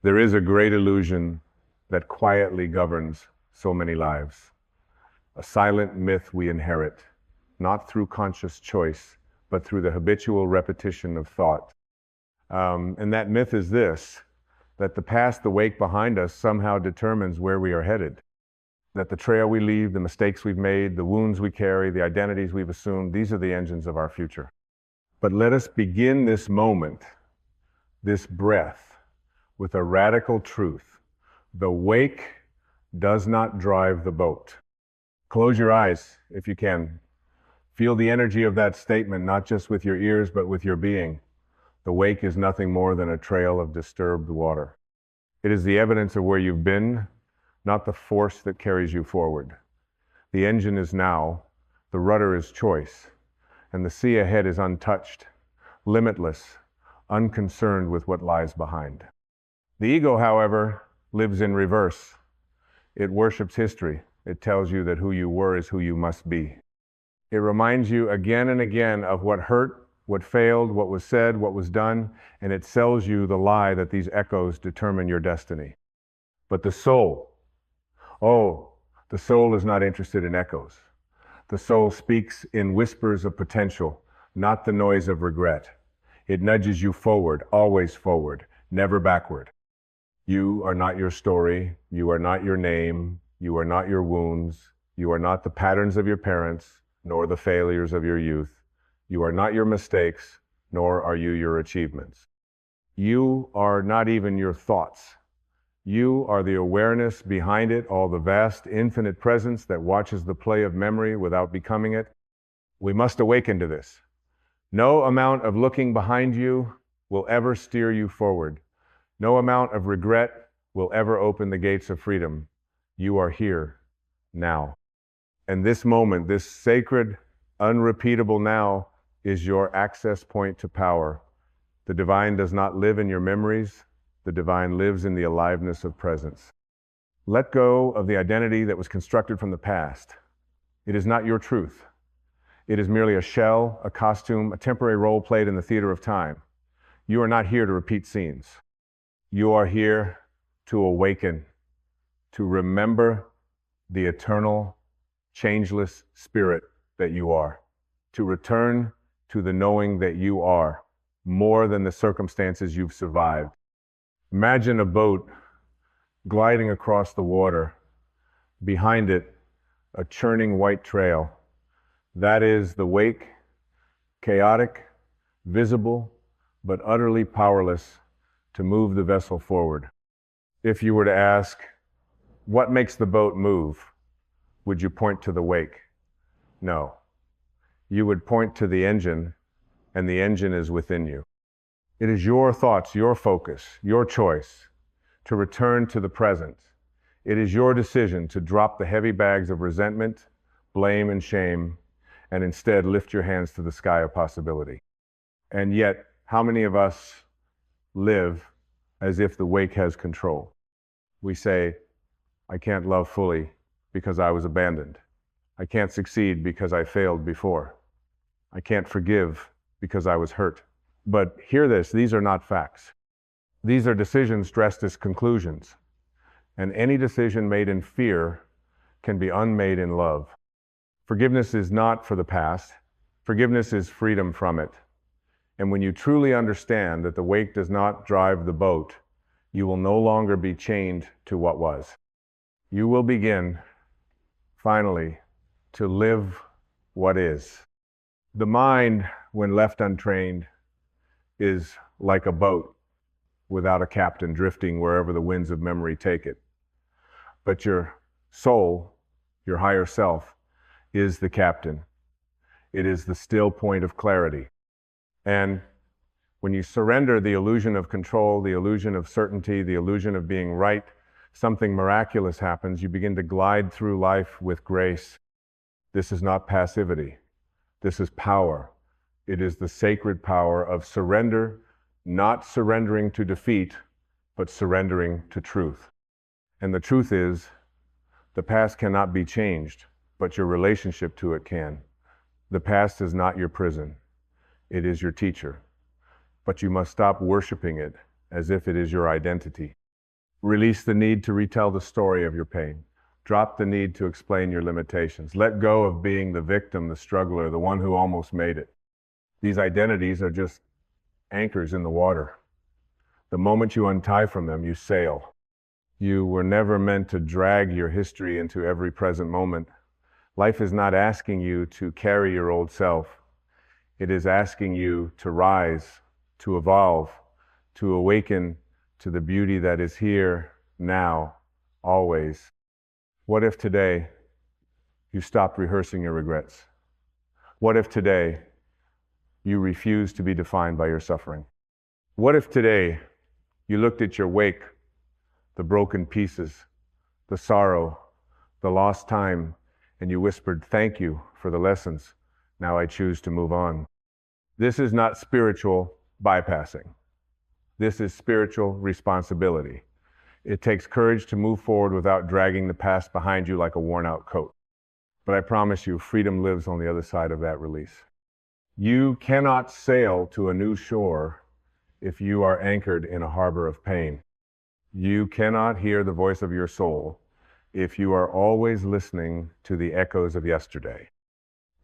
There is a great illusion that quietly governs so many lives. A silent myth we inherit, not through conscious choice, but through the habitual repetition of thought. And that myth is this, that the past, the wake behind us, somehow determines where we are headed. That the trail we leave, the mistakes we've made, the wounds we carry, the identities we've assumed, these are the engines of our future. But let us begin this moment, this breath, with a radical truth. The wake does not drive the boat. Close your eyes if you can. Feel the energy of that statement, not just with your ears, but with your being. The wake is nothing more than a trail of disturbed water. It is the evidence of where you've been, not the force that carries you forward. The engine is now, the rudder is choice, and the sea ahead is untouched, limitless, unconcerned with what lies behind. The ego, however, lives in reverse. It worships history. It tells you that who you were is who you must be. It reminds you again and again of what hurt, what failed, what was said, what was done, and it sells you the lie that these echoes determine your destiny. But the soul, the soul is not interested in echoes. The soul speaks in whispers of potential, not the noise of regret. It nudges you forward, always forward, never backward. You are not your story. You are not your name. You are not your wounds. You are not the patterns of your parents, nor the failures of your youth. You are not your mistakes, nor are you your achievements. You are not even your thoughts. You are the awareness behind it, all the vast, infinite presence that watches the play of memory without becoming it. We must awaken to this. No amount of looking behind you will ever steer you forward. No amount of regret will ever open the gates of freedom. You are here, now. And this moment, this sacred, unrepeatable now, is your access point to power. The divine does not live in your memories. The divine lives in the aliveness of presence. Let go of the identity that was constructed from the past. It is not your truth. It is merely a shell, a costume, a temporary role played in the theater of time. You are not here to repeat scenes. You are here to awaken, to remember the eternal, changeless spirit that you are, to return to the knowing that you are more than the circumstances you've survived. Imagine a boat gliding across the water, behind it a churning white trail. That is the wake, chaotic, visible, but utterly powerless to move the vessel forward. If you were to ask, what makes the boat move? Would you point to the wake? No. You would point to the engine, and the engine is within you. It is your thoughts, your focus, your choice to return to the present. It is your decision to drop the heavy bags of resentment, blame, and shame, and instead lift your hands to the sky of possibility. And yet, how many of us live as if the wake has control? We say, I can't love fully because I was abandoned. I can't succeed because I failed before. I can't forgive because I was hurt. But hear this, these are not facts. These are decisions dressed as conclusions. And any decision made in fear can be unmade in love. Forgiveness is not for the past. Forgiveness is freedom from it. And when you truly understand that the wake does not drive the boat, you will no longer be chained to what was. You will begin, finally, to live what is. The mind, when left untrained, is like a boat without a captain drifting wherever the winds of memory take it. But your soul, your higher self, is the captain. It is the still point of clarity. And when you surrender the illusion of control, the illusion of certainty, the illusion of being right, something miraculous happens. You begin to glide through life with grace. This is not passivity. This is power. It is the sacred power of surrender, not surrendering to defeat, but surrendering to truth. And the truth is, the past cannot be changed, but your relationship to it can. The past is not your prison. It is your teacher. But you must stop worshiping it as if it is your identity. Release the need to retell the story of your pain. Drop the need to explain your limitations. Let go of being the victim, the struggler, the one who almost made it. These identities are just anchors in the water. The moment you untie from them, you sail. You were never meant to drag your history into every present moment. Life is not asking you to carry your old self. It is asking you to rise, to evolve, to awaken to the beauty that is here, now, always. What if today you stopped rehearsing your regrets? What if today you refused to be defined by your suffering? What if today you looked at your wake, the broken pieces, the sorrow, the lost time, and you whispered, "Thank you for the lessons. Now I choose to move on." This is not spiritual bypassing. This is spiritual responsibility. It takes courage to move forward without dragging the past behind you like a worn-out coat. But I promise you, freedom lives on the other side of that release. You cannot sail to a new shore if you are anchored in a harbor of pain. You cannot hear the voice of your soul if you are always listening to the echoes of yesterday.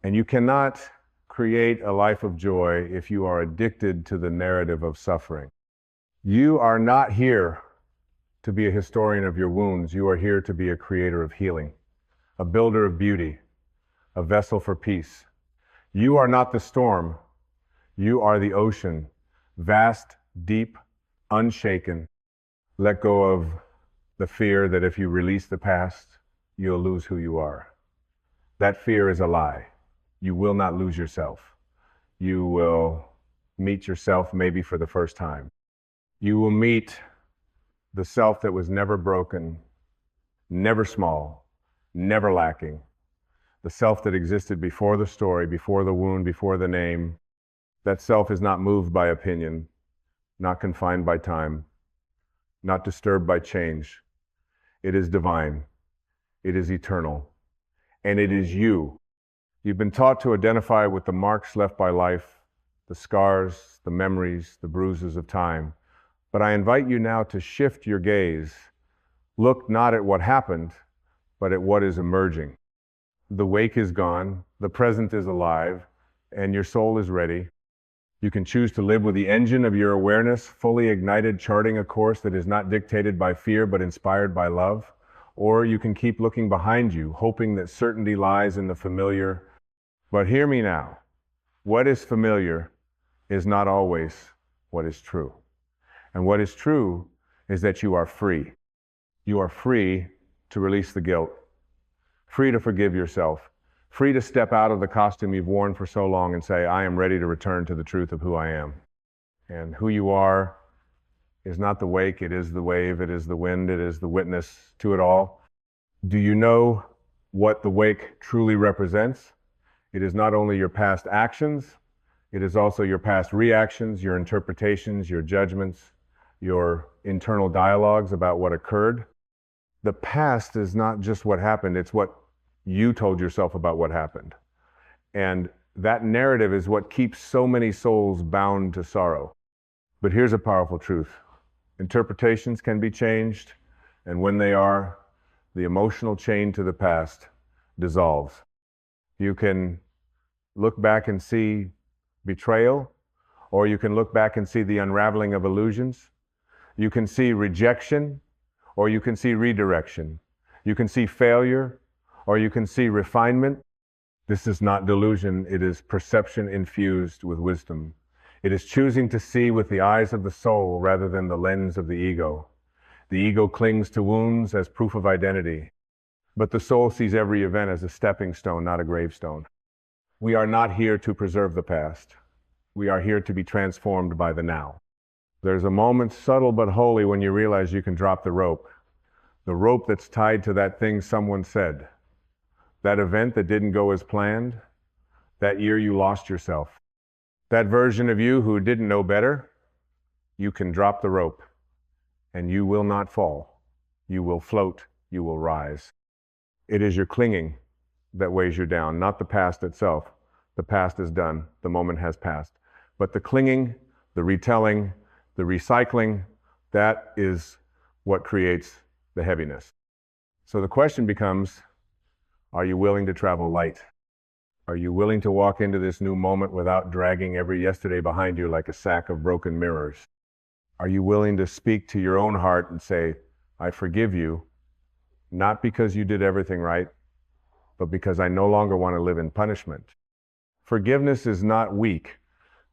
And you cannot create a life of joy if you are addicted to the narrative of suffering. You are not here to be a historian of your wounds. You are here to be a creator of healing, a builder of beauty, a vessel for peace. You are not the storm. You are the ocean, vast, deep, unshaken. Let go of the fear that if you release the past, you'll lose who you are. That fear is a lie. You will not lose yourself. You will meet yourself maybe for the first time. You will meet the self that was never broken, never small, never lacking. The self that existed before the story, before the wound, before the name. That self is not moved by opinion, not confined by time, not disturbed by change. It is divine. It is eternal. And it is you. You've been taught to identify with the marks left by life, the scars, the memories, the bruises of time. But I invite you now to shift your gaze. Look not at what happened, but at what is emerging. The wake is gone, the present is alive, and your soul is ready. You can choose to live with the engine of your awareness fully ignited, charting a course that is not dictated by fear, but inspired by love. Or you can keep looking behind you, hoping that certainty lies in the familiar. But hear me now. What is familiar is not always what is true. And what is true is that you are free. You are free to release the guilt, free to forgive yourself, free to step out of the costume you've worn for so long and say, I am ready to return to the truth of who I am. And who you are is not the wake, it is the wave, it is the wind, it is the witness to it all. Do you know what the wake truly represents? It is not only your past actions, it is also your past reactions, your interpretations, your judgments, your internal dialogues about what occurred. The past is not just what happened, it's what you told yourself about what happened. And that narrative is what keeps so many souls bound to sorrow. But here's a powerful truth. Interpretations can be changed, and when they are, the emotional chain to the past dissolves. You can look back and see betrayal, or you can look back and see the unraveling of illusions. You can see rejection, or you can see redirection. You can see failure, or you can see refinement. This is not delusion, it is perception infused with wisdom. It is choosing to see with the eyes of the soul rather than the lens of the ego. The ego clings to wounds as proof of identity, but the soul sees every event as a stepping stone, not a gravestone. We are not here to preserve the past. We are here to be transformed by the now. There's a moment subtle but holy when you realize you can drop the rope that's tied to that thing someone said, that event that didn't go as planned, that year you lost yourself, that version of you who didn't know better. You can drop the rope and you will not fall. You will float, you will rise. It is your clinging that weighs you down, not the past itself. The past is done, the moment has passed. But the clinging, the retelling, the recycling, that is what creates the heaviness. So the question becomes, are you willing to travel light? Are you willing to walk into this new moment without dragging every yesterday behind you like a sack of broken mirrors? Are you willing to speak to your own heart and say, I forgive you, not because you did everything right, but because I no longer want to live in punishment? Forgiveness is not weak.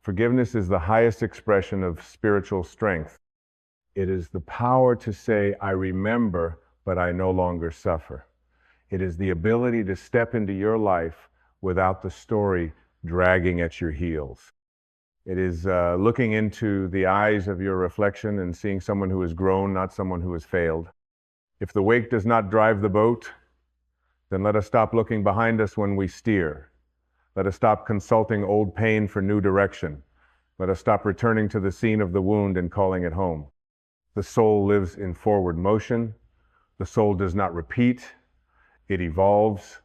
Forgiveness is the highest expression of spiritual strength. It is the power to say, I remember, but I no longer suffer. It is the ability to step into your life without the story dragging at your heels. It is looking into the eyes of your reflection and seeing someone who has grown, not someone who has failed. If the wake does not drive the boat, then let us stop looking behind us when we steer. Let us stop consulting old pain for new direction. Let us stop returning to the scene of the wound and calling it home. The soul lives in forward motion. The soul does not repeat. It evolves.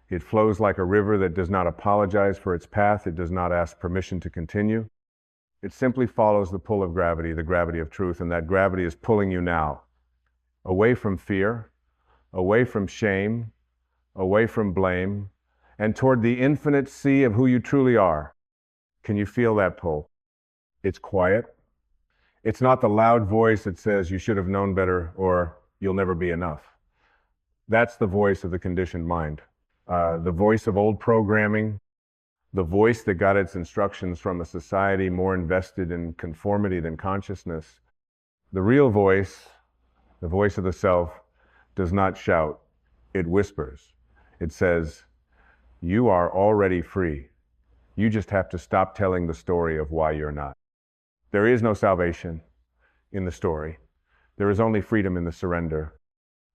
It flows like a river that does not apologize for its path. It does not ask permission to continue. It simply follows the pull of gravity, the gravity of truth, and that gravity is pulling you now away from fear, away from shame, away from blame, and toward the infinite sea of who you truly are. Can you feel that pull? It's quiet. It's not the loud voice that says you should have known better or you'll never be enough. That's the voice of the conditioned mind. The voice of old programming, the voice that got its instructions from a society more invested in conformity than consciousness. The real voice, the voice of the self, does not shout. It whispers. It says, you are already free. You just have to stop telling the story of why you're not. There is no salvation in the story. There is only freedom in the surrender.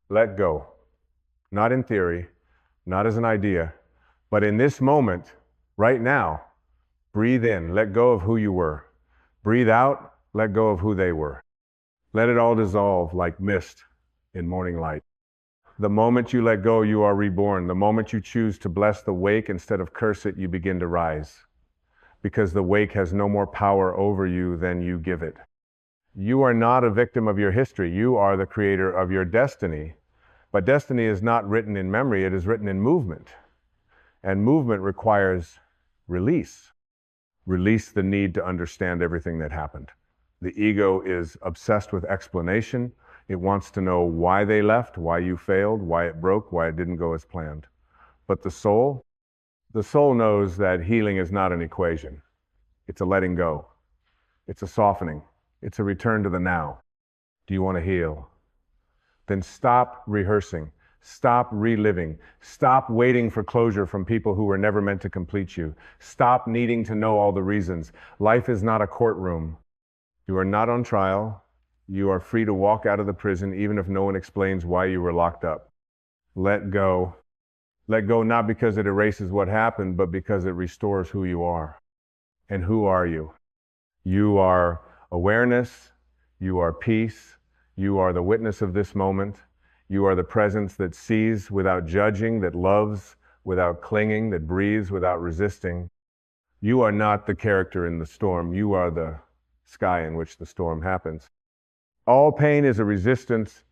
Let go. Not in theory, not as an idea, but in this moment, right now, breathe in, let go of who you were. Breathe out, let go of who they were. Let it all dissolve like mist in morning light. The moment you let go, you are reborn. The moment you choose to bless the wake instead of curse it, you begin to rise. Because the wake has no more power over you than you give it. You are not a victim of your history. You are the creator of your destiny. But destiny is not written in memory, it is written in movement. And movement requires release. Release the need to understand everything that happened. The ego is obsessed with explanation. It wants to know why they left, why you failed, why it broke, why it didn't go as planned. But the soul knows that healing is not an equation. It's a letting go. It's a softening. It's a return to the now. Do you want to heal? Then stop rehearsing. Stop reliving. Stop waiting for closure from people who were never meant to complete you. Stop needing to know all the reasons. Life is not a courtroom. You are not on trial. You are free to walk out of the prison even if no one explains why you were locked up. Let go. Let go not because it erases what happened, but because it restores who you are. And who are you? You are awareness. You are peace. You are the witness of this moment. You are the presence that sees without judging, that loves without clinging, that breathes without resisting. You are not the character in the storm. You are the sky in which the storm happens. All pain is a resistance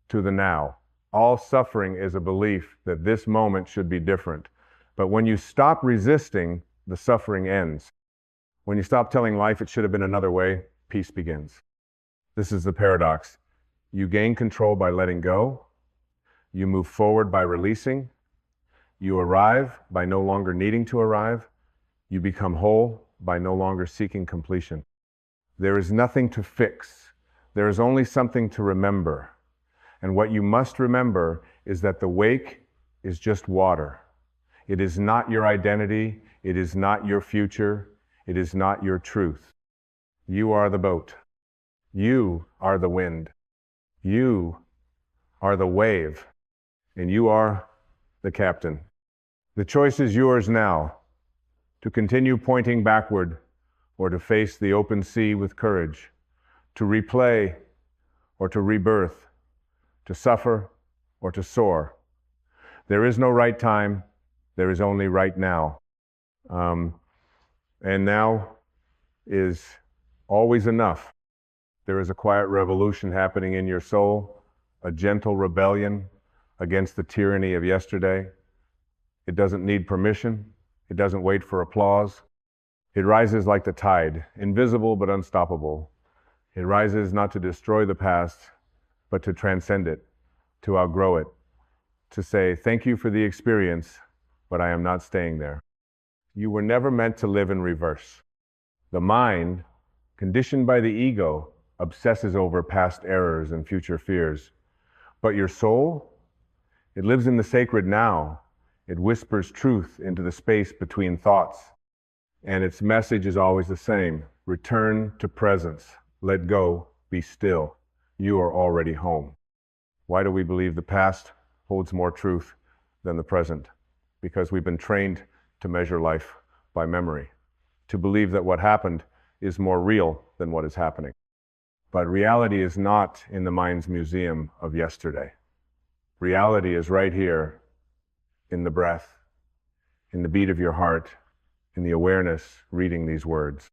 to the now. All suffering is a belief that this moment should be different. But when you stop resisting, the suffering ends. When you stop telling life it should have been another way, peace begins. This is the paradox. You gain control by letting go. You move forward by releasing. You arrive by no longer needing to arrive. You become whole by no longer seeking completion. There is nothing to fix. There is only something to remember. And what you must remember is that the wake is just water. It is not your identity. It is not your future. It is not your truth. You are the boat. You are the wind. You are the wave. And you are the captain. The choice is yours now, to continue pointing backward or to face the open sea with courage, to replay or to rebirth, to suffer or to soar. There is no right time. There is only right now. And now is always enough. There is a quiet revolution happening in your soul, a gentle rebellion against the tyranny of yesterday. It doesn't need permission. It doesn't wait for applause. It rises like the tide, invisible but unstoppable. It rises not to destroy the past, but to transcend it, to outgrow it, to say, thank you for the experience, but I am not staying there. You were never meant to live in reverse. The mind, conditioned by the ego, obsesses over past errors and future fears. But your soul, it lives in the sacred now. It whispers truth into the space between thoughts. And its message is always the same. Return to presence. Let go. Be still. You are already home. Why do we believe the past holds more truth than the present? Because we've been trained to measure life by memory, to believe that what happened is more real than what is happening. But reality is not in the mind's museum of yesterday. Reality is right here in the breath, in the beat of your heart, in the awareness reading these words.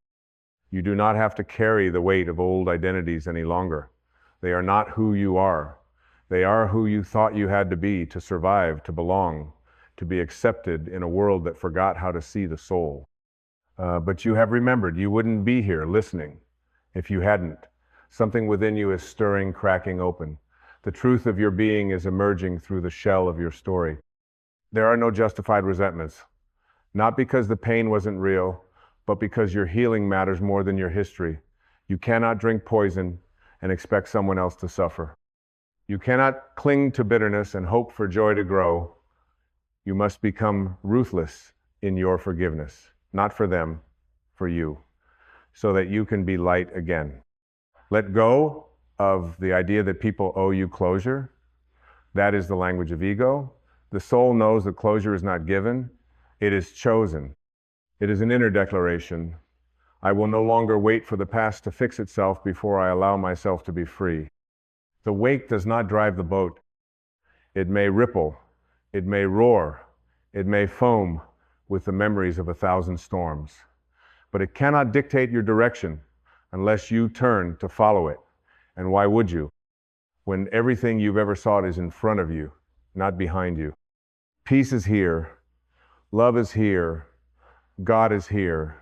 You do not have to carry the weight of old identities any longer. They are not who you are. They are who you thought you had to be to survive, to belong, to be accepted in a world that forgot how to see the soul. But you have remembered. You wouldn't be here listening if you hadn't. Something within you is stirring, cracking open. The truth of your being is emerging through the shell of your story. There are no justified resentments, not because the pain wasn't real, but because your healing matters more than your history. You cannot drink poison and expect someone else to suffer. You cannot cling to bitterness and hope for joy to grow. You must become ruthless in your forgiveness, not for them, for you, so that you can be light again. Let go of the idea that people owe you closure. That is the language of ego. The soul knows that closure is not given, it is chosen. It is an inner declaration. I will no longer wait for the past to fix itself before I allow myself to be free. The wake does not drive the boat. It may ripple, it may roar, it may foam with the memories of 1,000 storms. But it cannot dictate your direction unless you turn to follow it. And why would you, when everything you've ever sought is in front of you, not behind you? Peace is here. Love is here. God is here.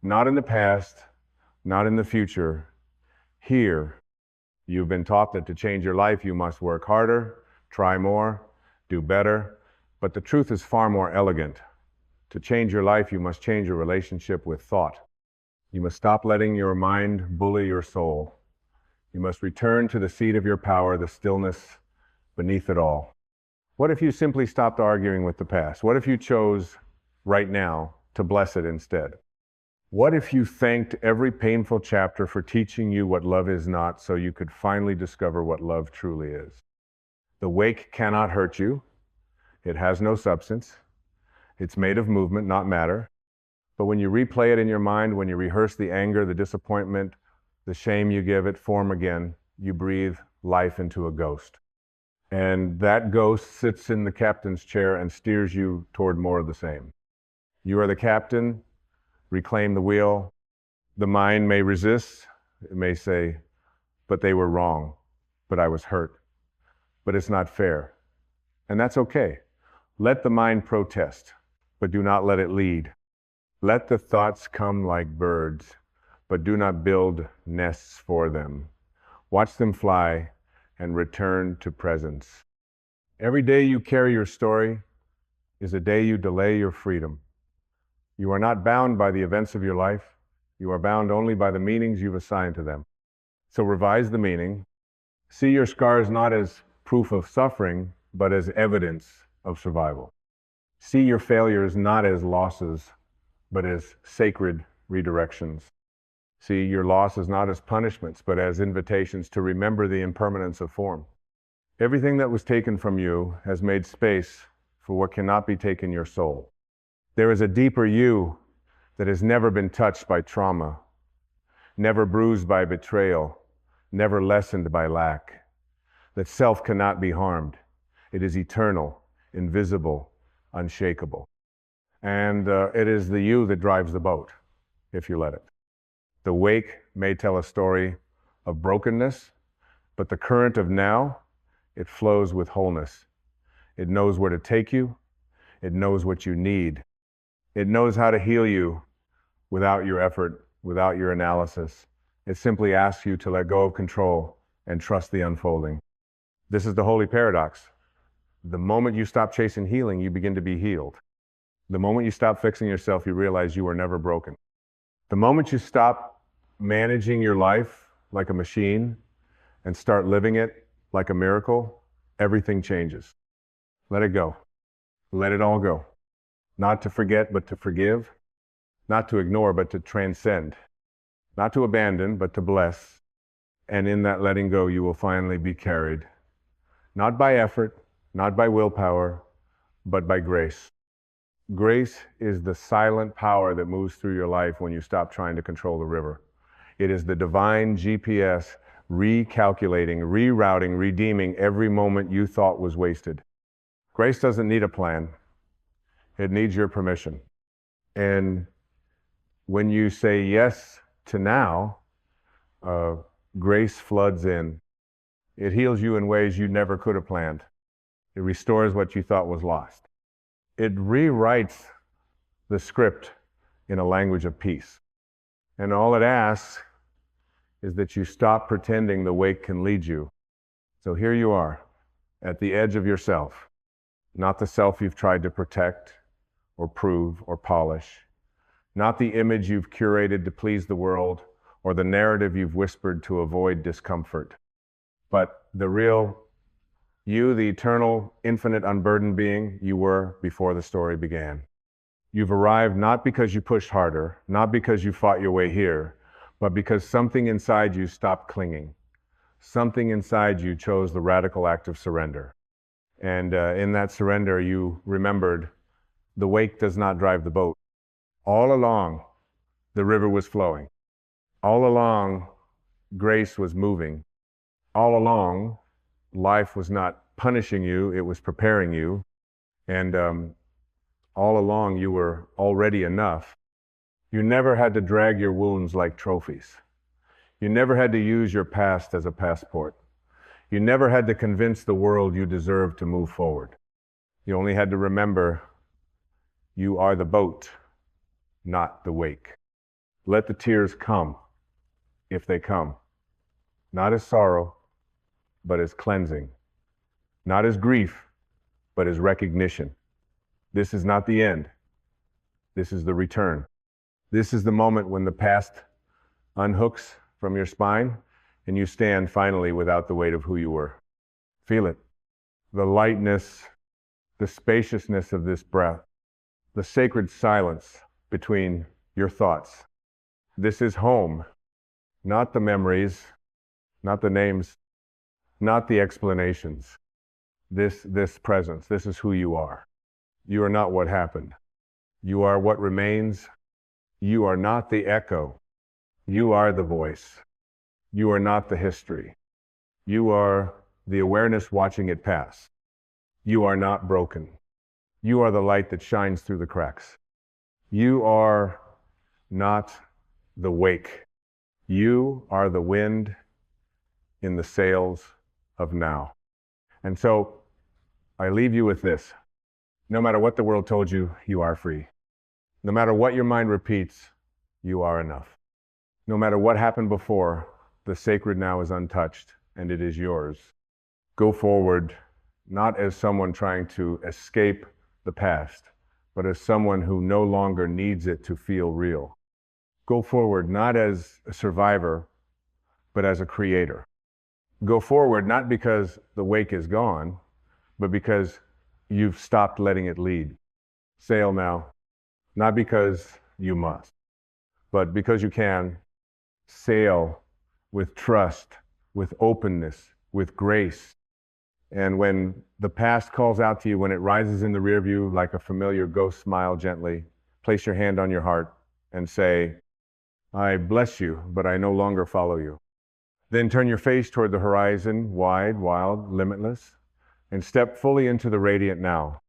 Not in the past, not in the future. Here. You've been taught that to change your life, you must work harder, try more, do better. But the truth is far more elegant. To change your life, you must change your relationship with thought. You must stop letting your mind bully your soul. You must return to the seat of your power, the stillness beneath it all. What if you simply stopped arguing with the past? What if you chose right now to bless it instead? What if you thanked every painful chapter for teaching you what love is not, so you could finally discover what love truly is? The wake cannot hurt you. It has no substance. It's made of movement, not matter. But when you replay it in your mind, when you rehearse the anger, the disappointment, the shame you give it, form again, you breathe life into a ghost. And that ghost sits in the captain's chair and steers you toward more of the same. You are the captain. Reclaim the wheel. The mind may resist. It may say, but they were wrong, but I was hurt, but it's not fair. And that's okay. Let the mind protest, but do not let it lead. Let the thoughts come like birds, but do not build nests for them. Watch them fly and return to presence. Every day you carry your story is a day you delay your freedom. You are not bound by the events of your life. You are bound only by the meanings you've assigned to them. So revise the meaning. See your scars not as proof of suffering, but as evidence of survival. See your failures not as losses, but as sacred redirections. See your losses not as punishments, but as invitations to remember the impermanence of form. Everything that was taken from you has made space for what cannot be taken your soul. There is a deeper you that has never been touched by trauma, never bruised by betrayal, never lessened by lack. That self cannot be harmed. It is eternal, invisible, unshakable. And it is the you that drives the boat, if you let it. The wake may tell a story, of brokenness, but the current of now, it flows with wholeness. It knows where to take you. It knows what you need. It knows how to heal you without your effort, without your analysis. It simply asks you to let go of control and trust the unfolding. This is the holy paradox. The moment you stop chasing healing, you begin to be healed. The moment you stop fixing yourself, you realize you are never broken. The moment you stop managing your life like a machine and start living it like a miracle, everything changes. Let it go. Let it all go. Not to forget, but to forgive. Not to ignore, but to transcend. Not to abandon, but to bless. And in that letting go, you will finally be carried. Not by effort, not by willpower, but by grace. Grace is the silent power that moves through your life when you stop trying to control the river. It is the divine GPS recalculating, rerouting, redeeming every moment you thought was wasted. Grace doesn't need a plan. It needs your permission. And when you say yes to now, grace floods in. It heals you in ways you never could have planned. It restores what you thought was lost. It rewrites the script in a language of peace. And all it asks is that you stop pretending the wake can lead you. So here you are, at the edge of yourself, not the self you've tried to protect or prove or polish, not the image you've curated to please the world or the narrative you've whispered to avoid discomfort, but the real you, the eternal, infinite, unburdened being you were before the story began. You've arrived not because you pushed harder, not because you fought your way here, but because something inside you stopped clinging. Something inside you chose the radical act of surrender. And in that surrender, you remembered the wake does not drive the boat. All along, the river was flowing. All along, grace was moving. All along, life was not punishing you, it was preparing you. And all along, you were already enough. You never had to drag your wounds like trophies. You never had to use your past as a passport. You never had to convince the world you deserved to move forward. You only had to remember you are the boat, not the wake. Let the tears come, if they come. Not as sorrow, but as cleansing. Not as grief, but as recognition. This is not the end. This is the return. This is the moment when the past unhooks from your spine and you stand finally without the weight of who you were. Feel it. The lightness, the spaciousness of this breath, the sacred silence between your thoughts. This is home, not the memories, not the names, not the explanations. This presence, this is who you are. You are not what happened. You are what remains. You are not the echo. You are the voice. You are not the history. You are the awareness watching it pass. You are not broken. You are the light that shines through the cracks. You are not the wake. You are the wind in the sails of now. And so I leave you with this. No matter what the world told you, you are free. No matter what your mind repeats, you are enough. No matter what happened before, the sacred now is untouched and it is yours. Go forward, not as someone trying to escape the past, but as someone who no longer needs it to feel real. Go forward, not as a survivor, but as a creator. Go forward, not because the wake is gone, but because you've stopped letting it lead. Sail now, not because you must, but because you can. Sail with trust, with openness, with grace. And when the past calls out to you, when it rises in the rear view like a familiar ghost, smile gently. Place your hand on your heart and say, I bless you, but I no longer follow you. Then turn your face toward the horizon, wide, wild, limitless, and step fully into the radiant now,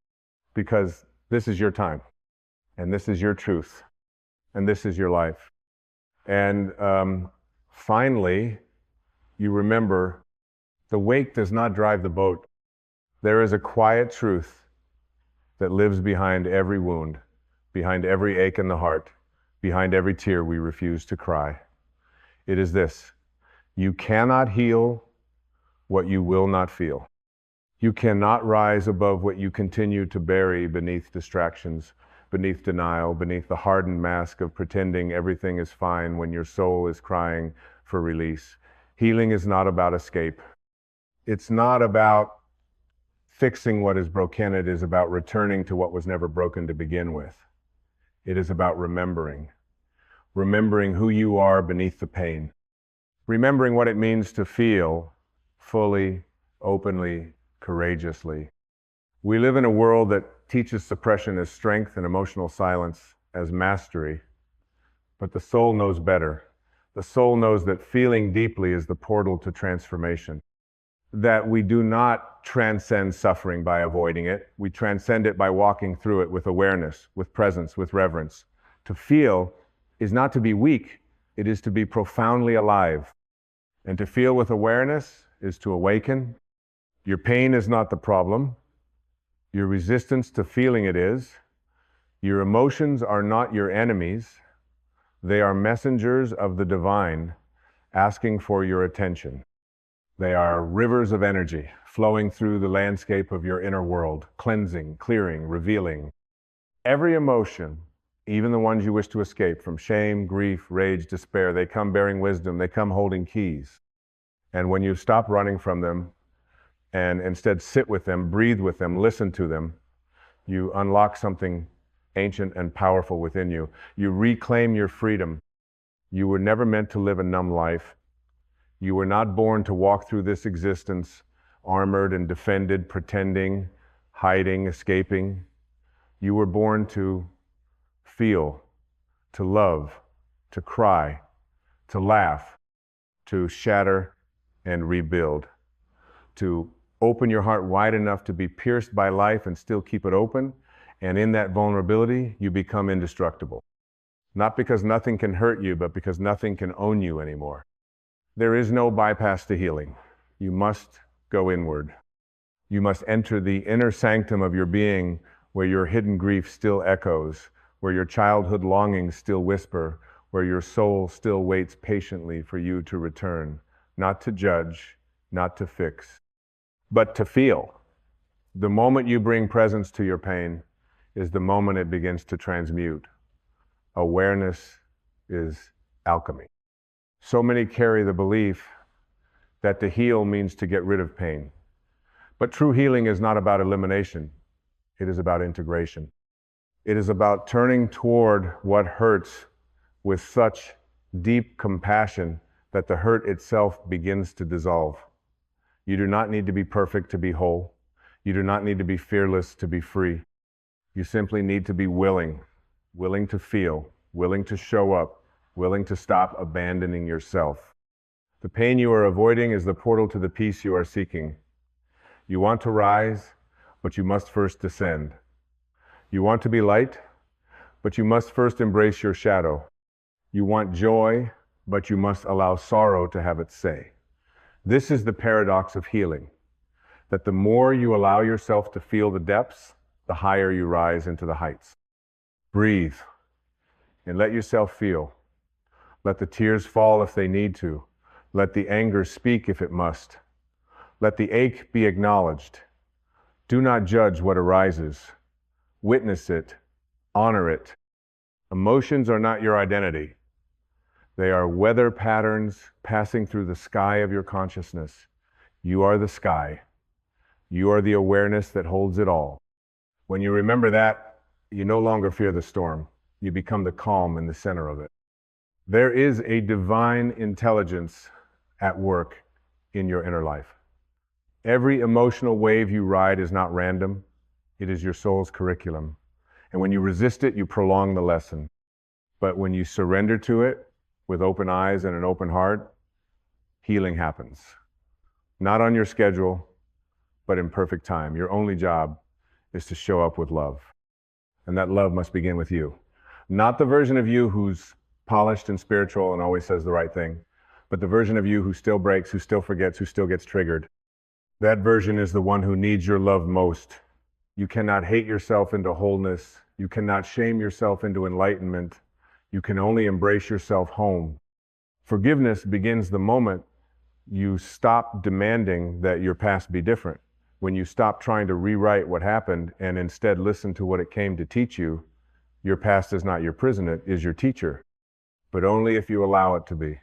because this is your time, and this is your truth, and this is your life. And finally, you remember the wake does not drive the boat. There is a quiet truth that lives behind every wound, behind every ache in the heart, behind every tear we refuse to cry. It is this: you cannot heal what you will not feel. You cannot rise above what you continue to bury beneath distractions, beneath denial, beneath the hardened mask of pretending everything is fine when your soul is crying for release. Healing is not about escape. It's not about fixing what is broken. It is about returning to what was never broken to begin with. It is about remembering who you are beneath the pain, remembering what it means to feel fully, openly, courageously. We live in a world that teaches suppression as strength and emotional silence as mastery, but the soul knows better. The soul knows that feeling deeply is the portal to transformation, that we do not transcend suffering by avoiding it. We transcend it by walking through it with awareness, with presence, with reverence. To feel is not to be weak, it is to be profoundly alive. And to feel with awareness is to awaken. Your pain is not the problem. Your resistance to feeling it is. Your emotions are not your enemies. They are messengers of the divine asking for your attention. They are rivers of energy flowing through the landscape of your inner world, cleansing, clearing, revealing. Every emotion, even the ones you wish to escape, from shame, grief, rage, despair, they come bearing wisdom, they come holding keys. And when you stop running from them and instead sit with them, breathe with them, listen to them, you unlock something ancient and powerful within you. You reclaim your freedom. You were never meant to live a numb life. You were not born to walk through this existence armored and defended, pretending, hiding, escaping. You were born to feel, to love, to cry, to laugh, to shatter and rebuild, to open your heart wide enough to be pierced by life and still keep it open. And in that vulnerability, you become indestructible. Not because nothing can hurt you, but because nothing can own you anymore. There is no bypass to healing. You must go inward. You must enter the inner sanctum of your being, where your hidden grief still echoes, where your childhood longings still whisper, where your soul still waits patiently for you to return, not to judge, not to fix, but to feel. The moment you bring presence to your pain is the moment it begins to transmute. Awareness is alchemy. So many carry the belief that to heal means to get rid of pain. But true healing is not about elimination. It is about integration. It is about turning toward what hurts with such deep compassion that the hurt itself begins to dissolve. You do not need to be perfect to be whole. You do not need to be fearless to be free. You simply need to be willing to feel, willing to show up, willing to stop abandoning yourself. The pain you are avoiding is the portal to the peace you are seeking. You want to rise, but you must first descend. You want to be light, but you must first embrace your shadow. You want joy, but you must allow sorrow to have its say. This is the paradox of healing, that the more you allow yourself to feel the depths, the higher you rise into the heights. Breathe and let yourself feel. Let the tears fall if they need to. Let the anger speak if it must. Let the ache be acknowledged. Do not judge what arises. Witness it. Honor it. Emotions are not your identity. They are weather patterns passing through the sky of your consciousness. You are the sky. You are the awareness that holds it all. When you remember that, you no longer fear the storm. You become the calm in the center of it. There is a divine intelligence at work in your inner life. Every emotional wave you ride is not random. It is your soul's curriculum. And when you resist it, you prolong the lesson. But when you surrender to it with open eyes and an open heart, healing happens. Not on your schedule, but in perfect time. Your only job is to show up with love. And that love must begin with you. Not the version of you who's polished and spiritual and always says the right thing, But the version of you who still breaks, who still forgets, who still gets triggered, that version is the one who needs your love most. You cannot hate yourself into wholeness. You cannot shame yourself into enlightenment. You can only embrace yourself home. Forgiveness begins the moment you stop demanding that your past be different. When you stop trying to rewrite what happened and instead listen to what it came to teach you, your past is not your prison, it is your teacher, but only if you allow it to be.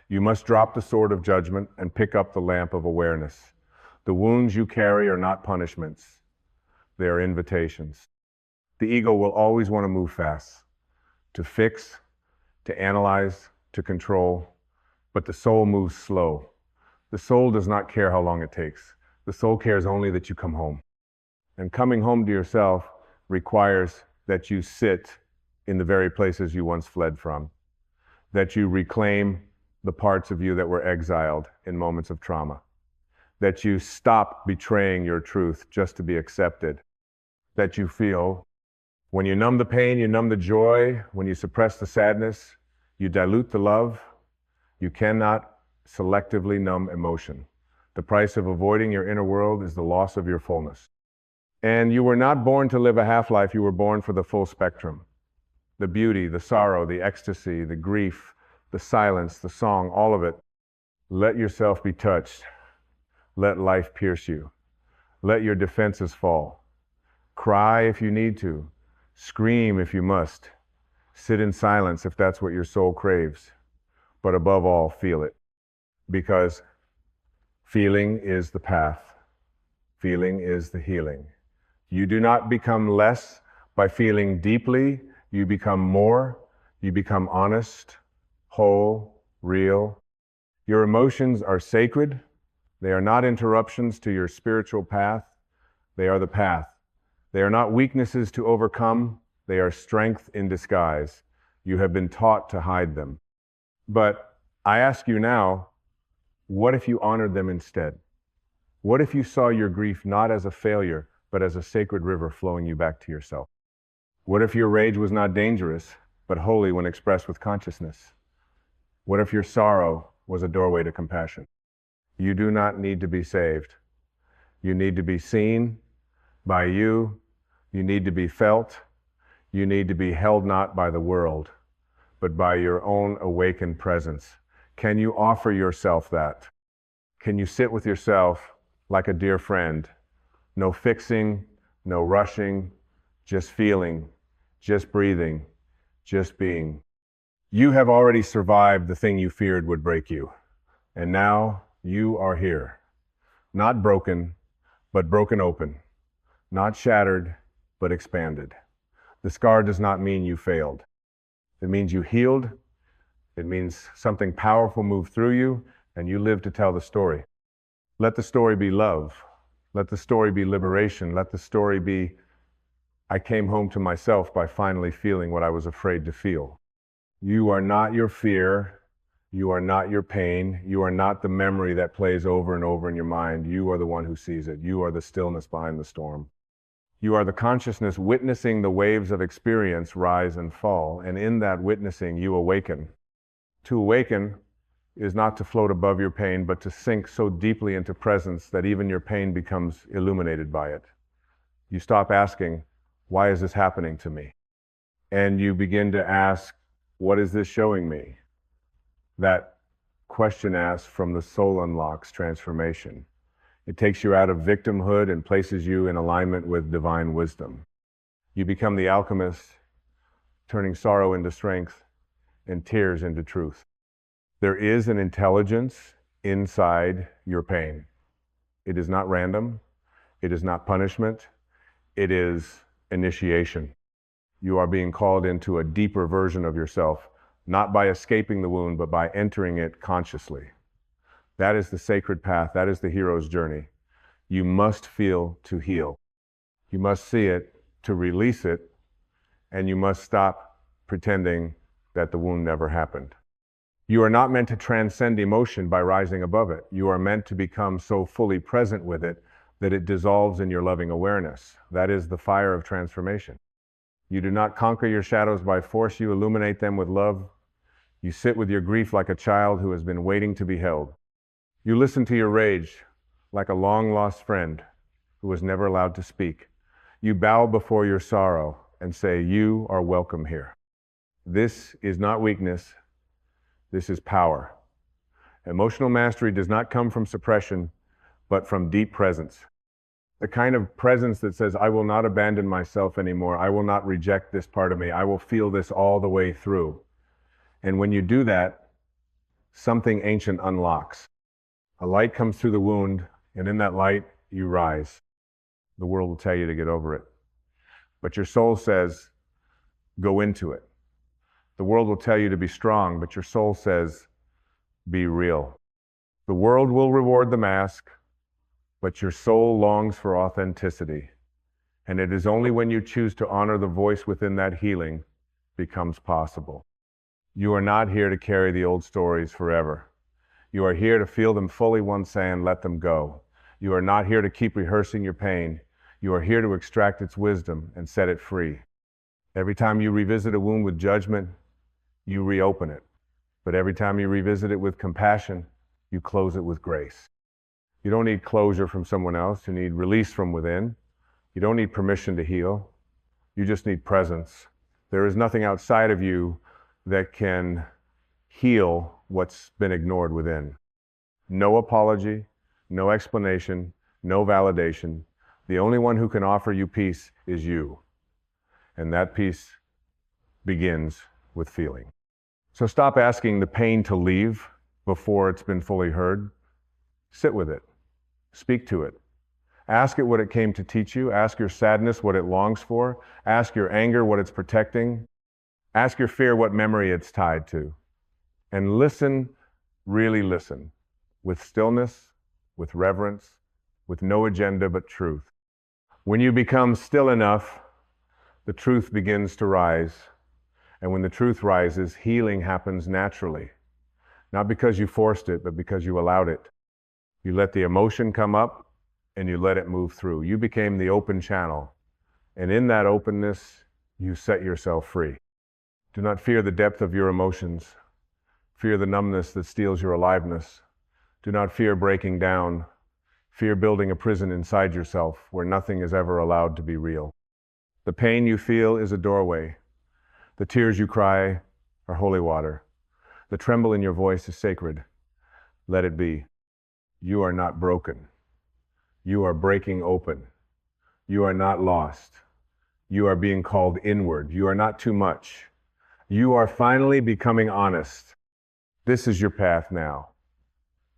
You must drop the sword of judgment and pick up the lamp of awareness. The wounds you carry are not punishments. They are invitations. The ego will always want to move fast, to fix, to analyze, to control, but the soul moves slow. The soul does not care how long it takes. The soul cares only that you come home. And coming home to yourself requires that you sit in the very places you once fled from, that you reclaim the parts of you that were exiled in moments of trauma, that you stop betraying your truth just to be accepted, that you feel when you numb the pain, you numb the joy, when you suppress the sadness, you dilute the love. You cannot selectively numb emotion. The price of avoiding your inner world is the loss of your fullness. And you were not born to live a half-life, you were born for the full spectrum. The beauty, the sorrow, the ecstasy, the grief, the silence, the song, all of it. Let yourself be touched. Let life pierce you. Let your defenses fall. Cry if you need to. Scream if you must. Sit in silence if that's what your soul craves. But above all, feel it. Because feeling is the path. Feeling is the healing. You do not become less by feeling deeply. You become more. You become honest, whole, real. Your emotions are sacred. They are not interruptions to your spiritual path. They are the path. They are not weaknesses to overcome. They are strength in disguise. You have been taught to hide them. But I ask you now, what if you honored them instead? What if you saw your grief not as a failure, but as a sacred river flowing you back to yourself? What if your rage was not dangerous, but holy when expressed with consciousness? What if your sorrow was a doorway to compassion? You do not need to be saved. You need to be seen by you. You need to be felt. You need to be held not by the world, but by your own awakened presence. Can you offer yourself that? Can you sit with yourself like a dear friend? No fixing, no rushing, just feeling, just breathing, just being. You have already survived the thing you feared would break you. And now you are here. Not broken, but broken open. Not shattered, but expanded. The scar does not mean you failed. It means you healed. It means something powerful moved through you, and you live to tell the story. Let the story be love. Let the story be liberation. Let the story be, I came home to myself by finally feeling what I was afraid to feel. You are not your fear. You are not your pain. You are not the memory that plays over and over in your mind. You are the one who sees it. You are the stillness behind the storm. You are the consciousness witnessing the waves of experience rise and fall, and in that witnessing, you awaken. To awaken is not to float above your pain, but to sink so deeply into presence that even your pain becomes illuminated by it. You stop asking, why is this happening to me? And you begin to ask, what is this showing me? That question asked from the soul unlocks transformation. It takes you out of victimhood and places you in alignment with divine wisdom. You become the alchemist, turning sorrow into strength and tears into truth. There is an intelligence inside your pain. It is not random. It is not punishment. It is initiation. You are being called into a deeper version of yourself, not by escaping the wound, but by entering it consciously. That is the sacred path. That is the hero's journey. You must feel to heal. You must see it to release it, and you must stop pretending that the wound never happened. You are not meant to transcend emotion by rising above it. You are meant to become so fully present with it that it dissolves in your loving awareness. That is the fire of transformation. You do not conquer your shadows by force. You illuminate them with love. You sit with your grief like a child who has been waiting to be held. You listen to your rage like a long-lost friend who was never allowed to speak. You bow before your sorrow and say, "You are welcome here." This is not weakness. This is power. Emotional mastery does not come from suppression, but from deep presence. The kind of presence that says, "I will not abandon myself anymore. I will not reject this part of me. I will feel this all the way through." And when you do that, something ancient unlocks. A light comes through the wound, and in that light, you rise. The world will tell you to get over it. But your soul says, go into it. The world will tell you to be strong, but your soul says, be real. The world will reward the mask, but your soul longs for authenticity. And it is only when you choose to honor the voice within that healing becomes possible. You are not here to carry the old stories forever. You are here to feel them fully one day and let them go. You are not here to keep rehearsing your pain. You are here to extract its wisdom and set it free. Every time you revisit a wound with judgment, you reopen it. But every time you revisit it with compassion, you close it with grace. You don't need closure from someone else. You need release from within. You don't need permission to heal. You just need presence. There is nothing outside of you that can heal what's been ignored within. No apology, no explanation, no validation. The only one who can offer you peace is you. And that peace begins with feeling. So stop asking the pain to leave before it's been fully heard. Sit with it. Speak to it. Ask it what it came to teach you. Ask your sadness what it longs for. Ask your anger what it's protecting. Ask your fear what memory it's tied to. And listen, really listen, with stillness, with reverence, with no agenda but truth. When you become still enough, the truth begins to rise. And when the truth rises, healing happens naturally. Not because you forced it, but because you allowed it. You let the emotion come up and you let it move through. You became the open channel. And in that openness, you set yourself free. Do not fear the depth of your emotions. Fear the numbness that steals your aliveness. Do not fear breaking down. Fear building a prison inside yourself where nothing is ever allowed to be real. The pain you feel is a doorway. The tears you cry are holy water. The tremble in your voice is sacred. Let it be. You are not broken. You are breaking open. You are not lost. You are being called inward. You are not too much. You are finally becoming honest. This is your path now.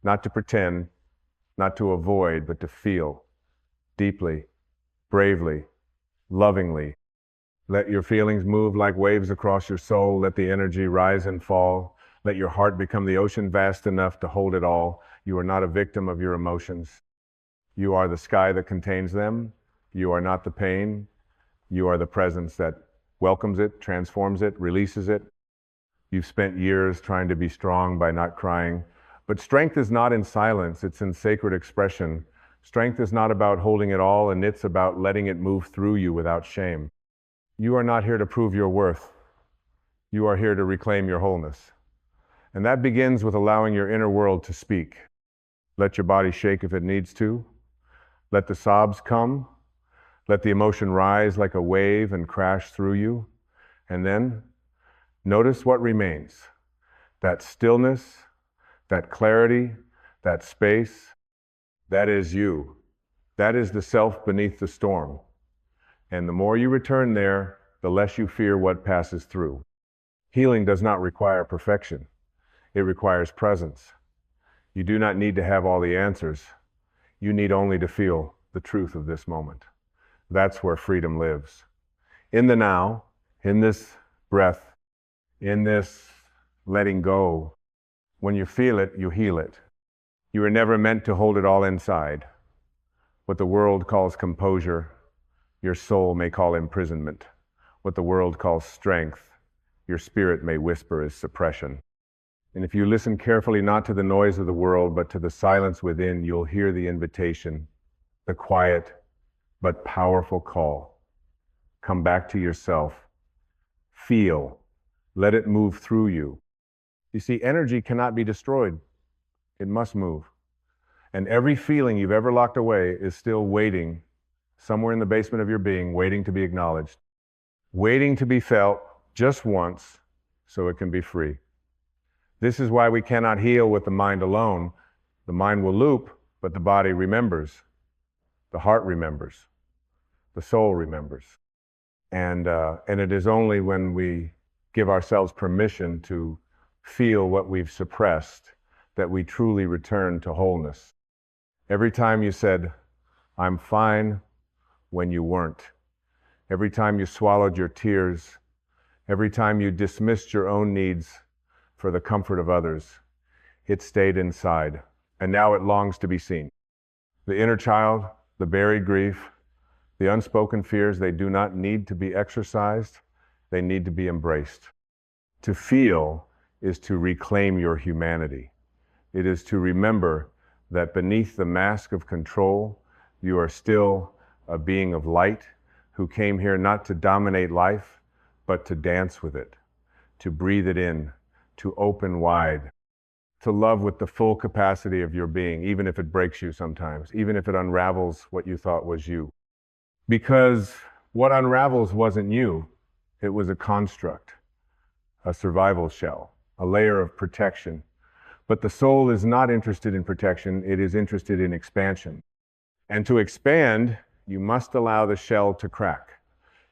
Not to pretend, not to avoid, but to feel deeply, bravely, lovingly. Let your feelings move like waves across your soul. Let the energy rise and fall. Let your heart become the ocean vast enough to hold it all. You are not a victim of your emotions. You are the sky that contains them. You are not the pain. You are the presence that welcomes it, transforms it, releases it. You've spent years trying to be strong by not crying. But strength is not in silence, it's in sacred expression. Strength is not about holding it all, and it's about letting it move through you without shame. You are not here to prove your worth. You are here to reclaim your wholeness. And that begins with allowing your inner world to speak. Let your body shake if it needs to. Let the sobs come. Let the emotion rise like a wave and crash through you. And then notice what remains. That stillness, that clarity, that space, that is you. That is the self beneath the storm. And the more you return there, the less you fear what passes through. Healing does not require perfection. It requires presence. You do not need to have all the answers. You need only to feel the truth of this moment. That's where freedom lives. In the now, in this breath, in this letting go, when you feel it, you heal it. You were never meant to hold it all inside. What the world calls composure, your soul may call imprisonment. What the world calls strength, your spirit may whisper is suppression. And if you listen carefully, not to the noise of the world, but to the silence within, you'll hear the invitation, the quiet but powerful call. Come back to yourself. Feel. Let it move through you. You see, energy cannot be destroyed. It must move. And every feeling you've ever locked away is still waiting somewhere in the basement of your being, waiting to be acknowledged, waiting to be felt just once so it can be free. This is why we cannot heal with the mind alone. The mind will loop, but the body remembers. The heart remembers. The soul remembers. And it is only when we give ourselves permission to feel what we've suppressed that we truly return to wholeness. Every time you said, "I'm fine," when you weren't. Every time you swallowed your tears. Every time you dismissed your own needs for the comfort of others, it stayed inside, and now it longs to be seen. The inner child, the buried grief, the unspoken fears, they do not need to be exercised, they need to be embraced. To feel is to reclaim your humanity. It is to remember that beneath the mask of control, you are still a being of light who came here not to dominate life, but to dance with it, to breathe it in, to open wide, to love with the full capacity of your being, even if it breaks you sometimes, even if it unravels what you thought was you. Because what unravels wasn't you, it was a construct, a survival shell, a layer of protection. But the soul is not interested in protection, it is interested in expansion. And to expand, you must allow the shell to crack.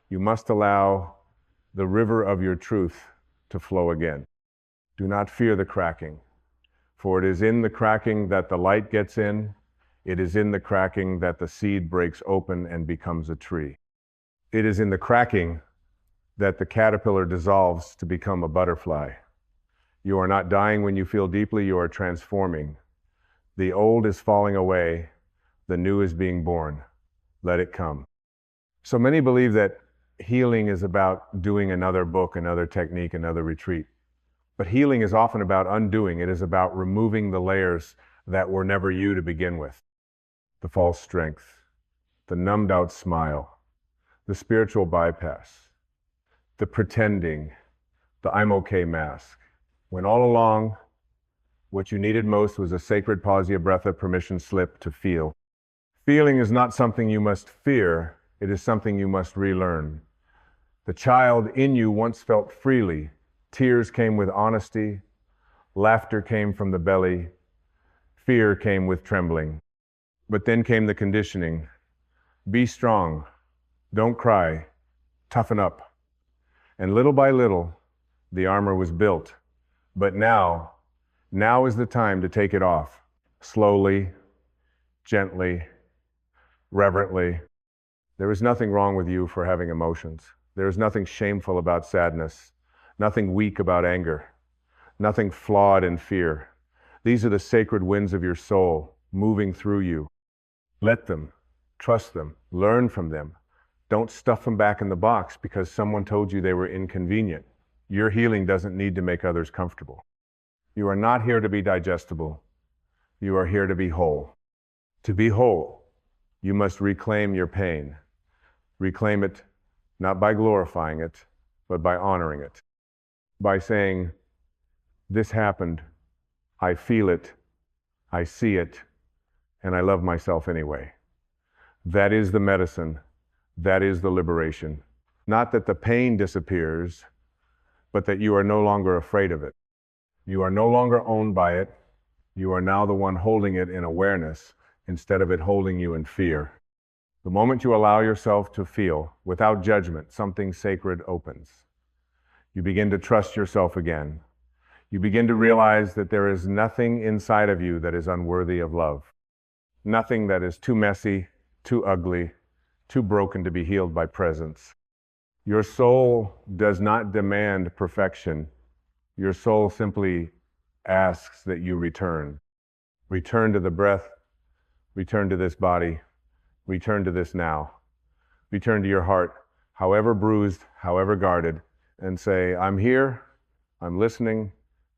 You must allow the river of your truth to flow again. Do not fear the cracking, for it is in the cracking that the light gets in. It is in the cracking that the seed breaks open and becomes a tree. It is in the cracking that the caterpillar dissolves to become a butterfly. You are not dying when you feel deeply, you are transforming. The old is falling away, the new is being born. Let it come. So many believe that healing is about doing another book, another technique, another retreat. But healing is often about undoing. It is about removing the layers that were never you to begin with. The false strength, the numbed out smile, the spiritual bypass, the pretending, the "I'm okay" mask. When all along, what you needed most was a sacred pausia breath of permission slip to feel. Feeling is not something you must fear, it is something you must relearn. The child in you once felt freely. Tears came with honesty, laughter came from the belly, fear came with trembling. But then came the conditioning. Be strong, don't cry, toughen up. And little by little, the armor was built. But now is the time to take it off. Slowly, gently, reverently. There is nothing wrong with you for having emotions. There is nothing shameful about sadness, nothing weak about anger, nothing flawed in fear. These are the sacred winds of your soul moving through you. Let them, trust them, learn from them. Don't stuff them back in the box because someone told you they were inconvenient. Your healing doesn't need to make others comfortable. You are not here to be digestible. You are here to be whole. To be whole, you must reclaim your pain. Reclaim it not by glorifying it, but by honoring it. By saying, this happened, I feel it, I see it, and I love myself anyway. That is the medicine. That is the liberation. Not that the pain disappears, but that you are no longer afraid of it. You are no longer owned by it. You are now the one holding it in awareness instead of it holding you in fear. The moment you allow yourself to feel, without judgment, something sacred opens. You begin to trust yourself again. You begin to realize that there is nothing inside of you that is unworthy of love. Nothing that is too messy, too ugly, too broken to be healed by presence. Your soul does not demand perfection. Your soul simply asks that you return. Return to the breath, return to this body, return to this now. Return to your heart, however bruised, however guarded, and say, I'm here, I'm listening,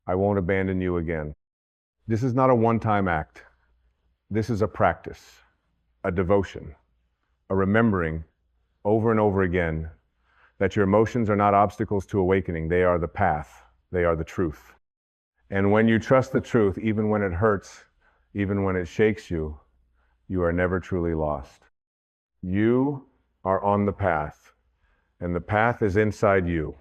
I won't abandon you again. This is not a one-time act. This is a practice, a devotion, a remembering over and over again that your emotions are not obstacles to awakening. They are the path. They are the truth. And when you trust the truth, even when it hurts, even when it shakes you, you are never truly lost. You are on the path, and the path is inside you.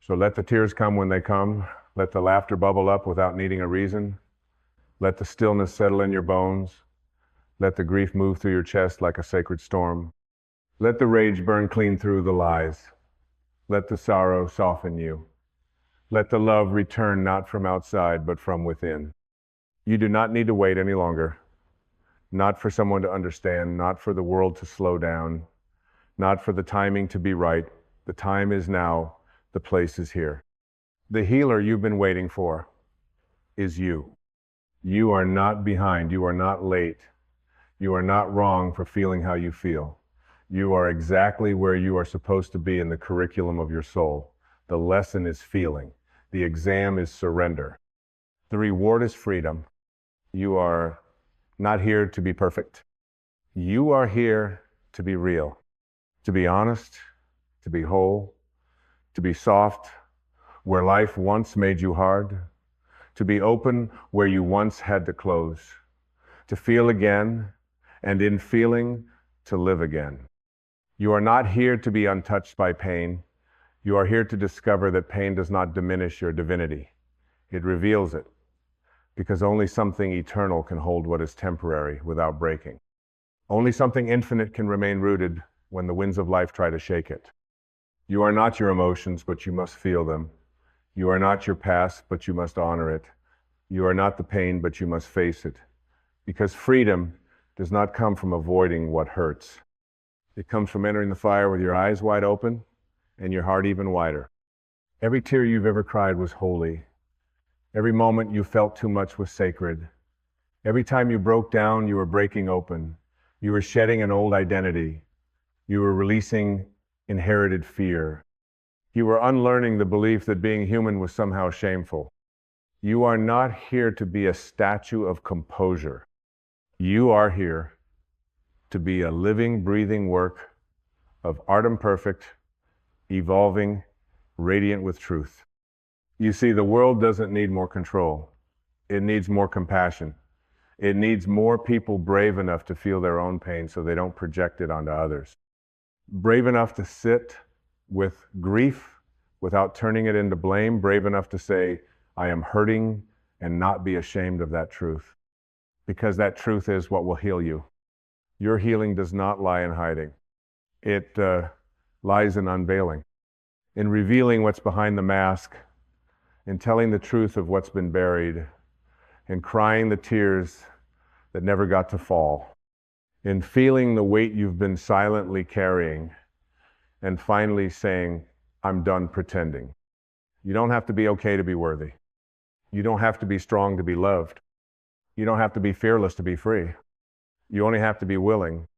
So let the tears come when they come. Let the laughter bubble up without needing a reason. Let the stillness settle in your bones. Let the grief move through your chest like a sacred storm. Let the rage burn clean through the lies. Let the sorrow soften you. Let the love return not from outside, but from within. You do not need to wait any longer. Not for someone to understand, not for the world to slow down, not for the timing to be right. The time is now. The place is here. The healer you've been waiting for is you. You are not behind. You are not late. You are not wrong for feeling how you feel. You are exactly where you are supposed to be in the curriculum of your soul. The lesson is feeling. The exam is surrender. The reward is freedom. You are not here to be perfect. You are here to be real, to be honest, to be whole, to be soft where life once made you hard, to be open where you once had to close, to feel again, and in feeling, to live again. You are not here to be untouched by pain. You are here to discover that pain does not diminish your divinity. It reveals it, because only something eternal can hold what is temporary without breaking. Only something infinite can remain rooted when the winds of life try to shake it. You are not your emotions, but you must feel them. You are not your past, but you must honor it. You are not the pain, but you must face it. Because freedom does not come from avoiding what hurts. It comes from entering the fire with your eyes wide open and your heart even wider. Every tear you've ever cried was holy. Every moment you felt too much was sacred. Every time you broke down, you were breaking open. You were shedding an old identity. You were releasing inherited fear. You were unlearning the belief that being human was somehow shameful. You are not here to be a statue of composure. You are here to be a living, breathing work of art imperfect, evolving, radiant with truth. You see, the world doesn't need more control. It needs more compassion. It needs more people brave enough to feel their own pain so they don't project it onto others. Brave enough to sit with grief without turning it into blame. Brave enough to say, I am hurting, and not be ashamed of that truth. Because that truth is what will heal you. Your healing does not lie in hiding. It lies in unveiling, in revealing what's behind the mask, in telling the truth of what's been buried, in crying the tears that never got to fall, in feeling the weight you've been silently carrying, and finally saying, I'm done pretending. You don't have to be okay to be worthy. You don't have to be strong to be loved. You don't have to be fearless to be free. You only have to be willing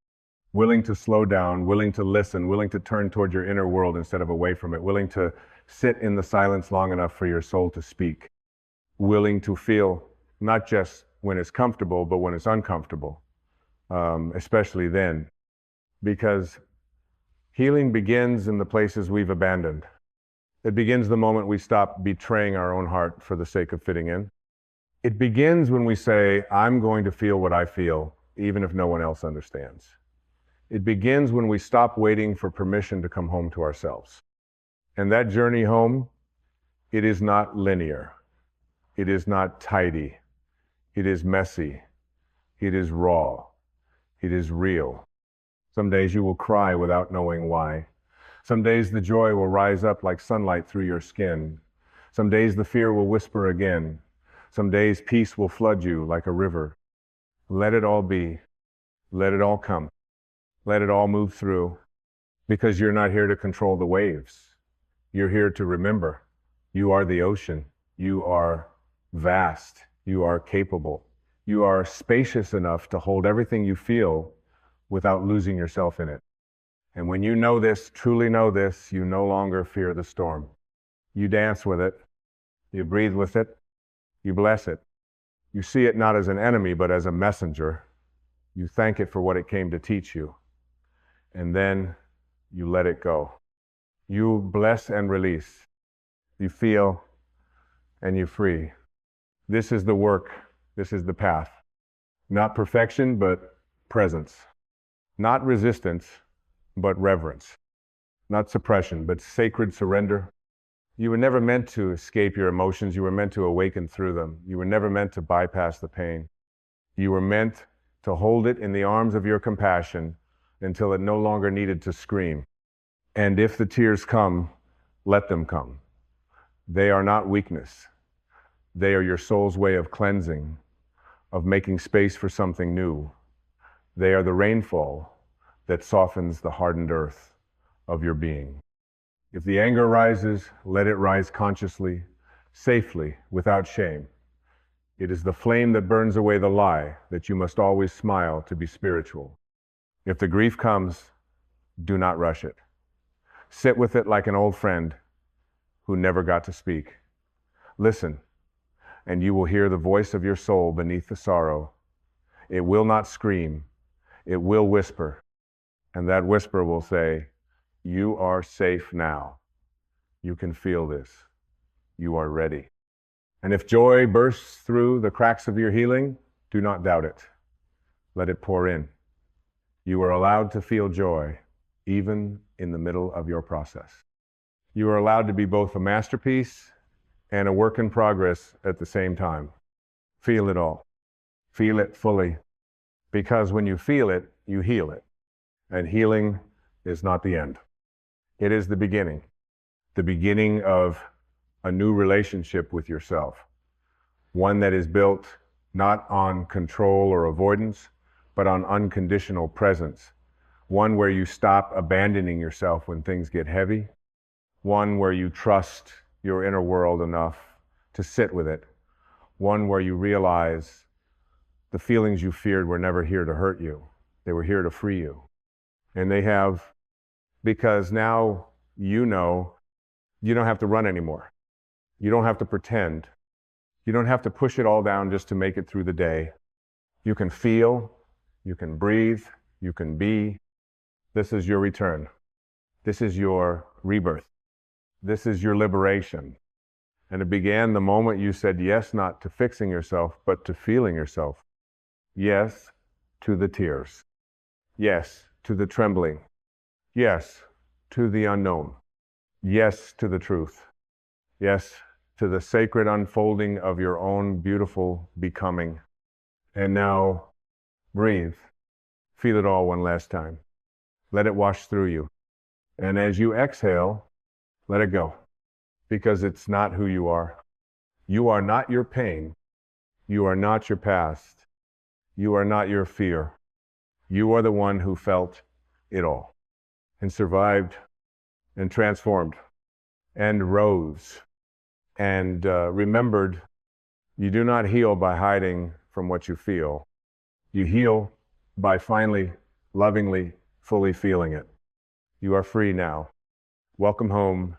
to slow down, willing to listen, willing to turn toward your inner world instead of away from it, willing to sit in the silence long enough for your soul to speak, willing to feel not just when it's comfortable, but when it's uncomfortable, especially then, because healing begins in the places we've abandoned. It begins the moment we stop betraying our own heart for the sake of fitting in. It begins when we say, I'm going to feel what I feel, even if no one else understands. It begins when we stop waiting for permission to come home to ourselves. And that journey home, it is not linear. It is not tidy. It is messy. It is raw. It is real. Some days you will cry without knowing why. Some days the joy will rise up like sunlight through your skin. Some days the fear will whisper again. Some days peace will flood you like a river. Let it all be. Let it all come. Let it all move through. Because you're not here to control the waves. You're here to remember. You are the ocean. You are vast. You are capable. You are spacious enough to hold everything you feel without losing yourself in it. And when you know this, truly know this, you no longer fear the storm. You dance with it. You breathe with it. You bless it. You see it not as an enemy, but as a messenger. You thank it for what it came to teach you. And then you let it go. You bless and release. You feel and you free. This is the work. This is the path. Not perfection, but presence. Not resistance, but reverence. Not suppression, but sacred surrender. You were never meant to escape your emotions. You were meant to awaken through them. You were never meant to bypass the pain. You were meant to hold it in the arms of your compassion until it no longer needed to scream. And if the tears come, let them come. They are not weakness. They are your soul's way of cleansing, of making space for something new. They are the rainfall that softens the hardened earth of your being. If the anger rises, let it rise consciously, safely, without shame. It is the flame that burns away the lie that you must always smile to be spiritual. If the grief comes, do not rush it. Sit with it like an old friend who never got to speak. Listen, and you will hear the voice of your soul beneath the sorrow. It will not scream. It will whisper. And that whisper will say, you are safe now. You can feel this. You are ready. And if joy bursts through the cracks of your healing, do not doubt it. Let it pour in. You are allowed to feel joy, even in the middle of your process. You are allowed to be both a masterpiece and a work in progress at the same time. Feel it all. Feel it fully. Because when you feel it, you heal it. And healing is not the end. It is the beginning of a new relationship with yourself. One that is built not on control or avoidance, but on unconditional presence. One where you stop abandoning yourself when things get heavy. One where you trust your inner world enough to sit with it. One where you realize the feelings you feared were never here to hurt you. They were here to free you. And they have, because now you know you don't have to run anymore. You don't have to pretend. You don't have to push it all down just to make it through the day. You can feel, you can breathe, you can be. This is your return. This is your rebirth. This is your liberation. And it began the moment you said yes, not to fixing yourself, but to feeling yourself. Yes to the tears. Yes to the trembling. Yes to the unknown. Yes to the truth. Yes to the sacred unfolding of your own beautiful becoming. And now, breathe. Feel it all one last time. Let it wash through you. And as you exhale, let it go. Because it's not who you are. You are not your pain. You are not your past. You are not your fear. You are the one who felt it all and survived and transformed and rose and remembered. You do not heal by hiding from what you feel. You heal by finally, lovingly, fully feeling it. You are free now. Welcome home.